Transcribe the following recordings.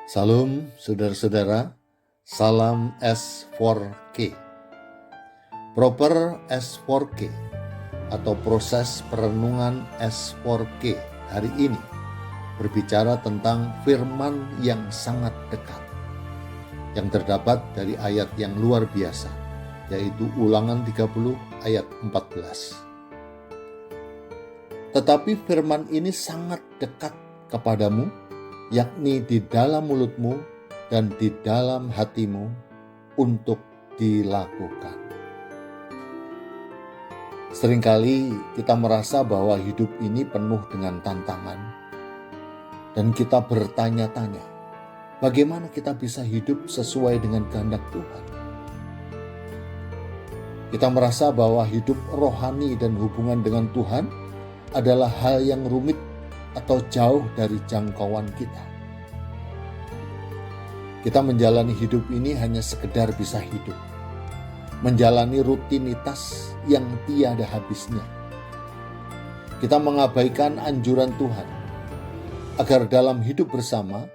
Salam saudara-saudara, salam S4K. Proper S4K atau proses perenungan S4K hari ini berbicara tentang firman yang sangat dekat yang terdapat dari ayat yang luar biasa, yaitu Ulangan 30 ayat 14. Tetapi firman ini sangat dekat kepadamu, yakni di dalam mulutmu dan di dalam hatimu untuk dilakukan. Seringkali kita merasa bahwa hidup ini penuh dengan tantangan dan kita bertanya-tanya, bagaimana kita bisa hidup sesuai dengan kehendak Tuhan? Kita merasa bahwa hidup rohani dan hubungan dengan Tuhan adalah hal yang rumit atau jauh dari jangkauan kita. Kita menjalani hidup ini hanya sekedar bisa hidup, menjalani rutinitas yang tiada habisnya. Kita mengabaikan anjuran Tuhan agar dalam hidup bersama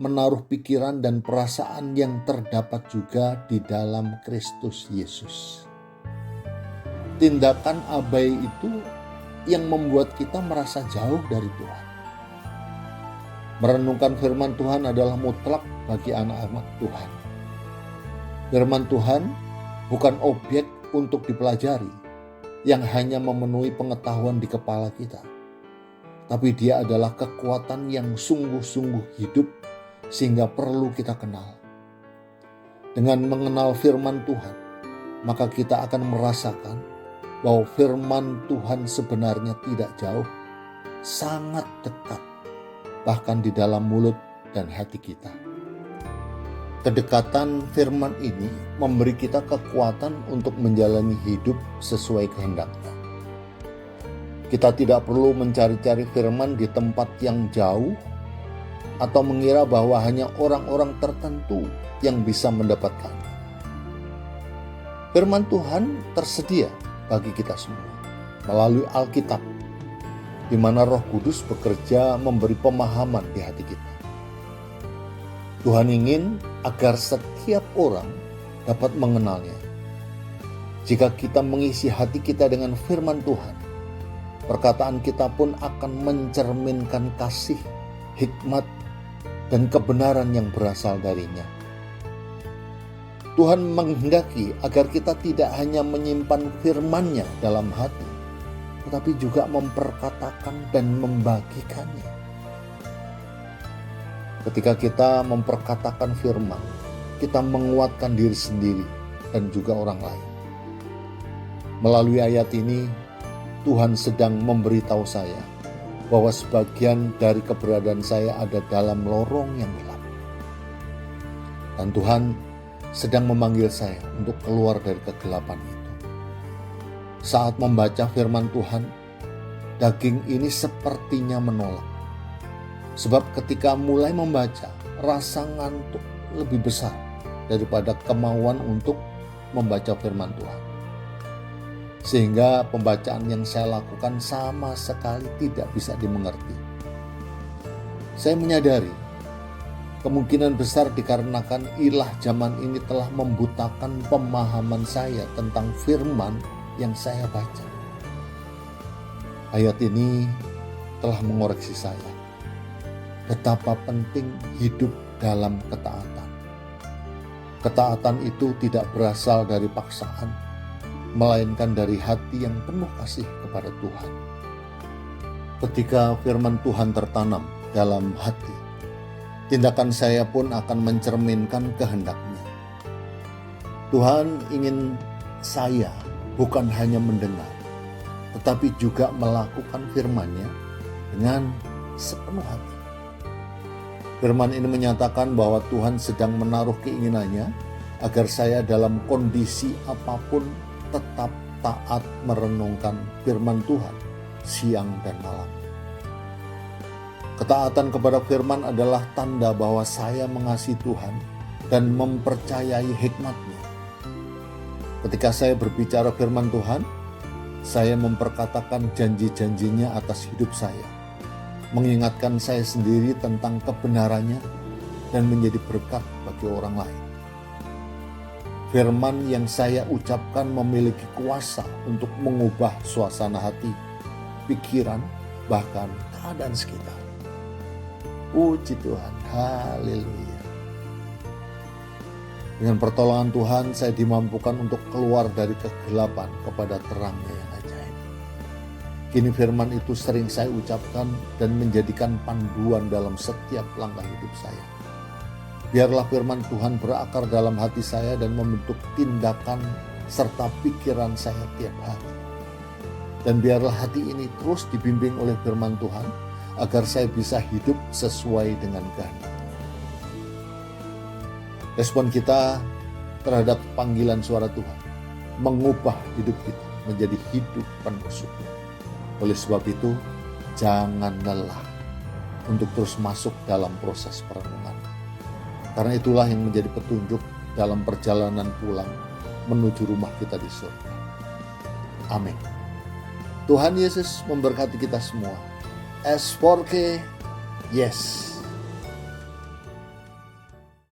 menaruh pikiran dan perasaan yang terdapat juga di dalam Kristus Yesus. Tindakan abai itu yang membuat kita merasa jauh dari Tuhan. Merenungkan firman Tuhan adalah mutlak bagi anak-anak Tuhan. Firman Tuhan bukan objek untuk dipelajari yang hanya memenuhi pengetahuan di kepala kita, tapi dia adalah kekuatan yang sungguh-sungguh hidup sehingga perlu kita kenal. Dengan mengenal firman Tuhan, maka kita akan merasakan bahwa firman Tuhan sebenarnya tidak jauh, sangat dekat, bahkan di dalam mulut dan hati kita. Kedekatan firman ini memberi kita kekuatan untuk menjalani hidup sesuai kehendaknya. Kita tidak perlu mencari-cari firman di tempat yang jauh atau mengira bahwa hanya orang-orang tertentu yang bisa mendapatkannya. Firman Tuhan tersedia bagi kita semua melalui Alkitab, di mana Roh Kudus bekerja memberi pemahaman di hati kita. Tuhan ingin agar setiap orang dapat mengenalnya. Jika kita mengisi hati kita dengan firman Tuhan, perkataan kita pun akan mencerminkan kasih, hikmat, dan kebenaran yang berasal darinya. Tuhan menghendaki agar kita tidak hanya menyimpan firman-Nya dalam hati, tetapi juga memperkatakan dan membagikannya. Ketika kita memperkatakan firman, kita menguatkan diri sendiri dan juga orang lain. Melalui ayat ini, Tuhan sedang memberitahu saya bahwa sebagian dari keberadaan saya ada dalam lorong yang gelap. Dan Tuhan sedang memanggil saya untuk keluar dari kegelapan itu. Saat membaca firman Tuhan, daging ini sepertinya menolak. Sebab ketika mulai membaca, rasa ngantuk lebih besar daripada kemauan untuk membaca firman Tuhan. Sehingga pembacaan yang saya lakukan sama sekali tidak bisa dimengerti. Saya menyadari kemungkinan besar dikarenakan ilah zaman ini telah membutakan pemahaman saya tentang firman yang saya baca. Ayat ini telah mengoreksi saya betapa penting hidup dalam ketaatan. Ketaatan itu tidak berasal dari paksaan, melainkan dari hati yang penuh kasih kepada Tuhan. Ketika firman Tuhan tertanam dalam hati, tindakan saya pun akan mencerminkan kehendak-Nya. Tuhan ingin saya bukan hanya mendengar, tetapi juga melakukan firman-Nya dengan sepenuh hati. Firman ini menyatakan bahwa Tuhan sedang menaruh keinginannya agar saya dalam kondisi apapun tetap taat merenungkan firman Tuhan siang dan malam. Ketaatan kepada firman adalah tanda bahwa saya mengasihi Tuhan dan mempercayai hikmat-Nya. Ketika saya berbicara firman Tuhan, saya memperkatakan janji-janjinya atas hidup saya, mengingatkan saya sendiri tentang kebenarannya, dan menjadi berkat bagi orang lain. Firman yang saya ucapkan memiliki kuasa untuk mengubah suasana hati, pikiran, bahkan keadaan sekitar. Puji Tuhan, haleluya. Dengan pertolongan Tuhan, saya dimampukan untuk keluar dari kegelapan kepada terangnya yang ajaib. Kini firman itu sering saya ucapkan dan menjadikan panduan dalam setiap langkah hidup saya. Biarlah firman Tuhan berakar dalam hati saya dan membentuk tindakan serta pikiran saya tiap hari. Dan biarlah hati ini terus dibimbing oleh firman Tuhan agar saya bisa hidup sesuai dengan kehendak. Respon kita terhadap panggilan suara Tuhan mengubah hidup kita menjadi hidup penuh syukur. Oleh sebab itu, jangan lelah untuk terus masuk dalam proses perenungan. Karena itulah yang menjadi petunjuk dalam perjalanan pulang menuju rumah kita di surga. Amin. Tuhan Yesus memberkati kita semua. S4K, yes.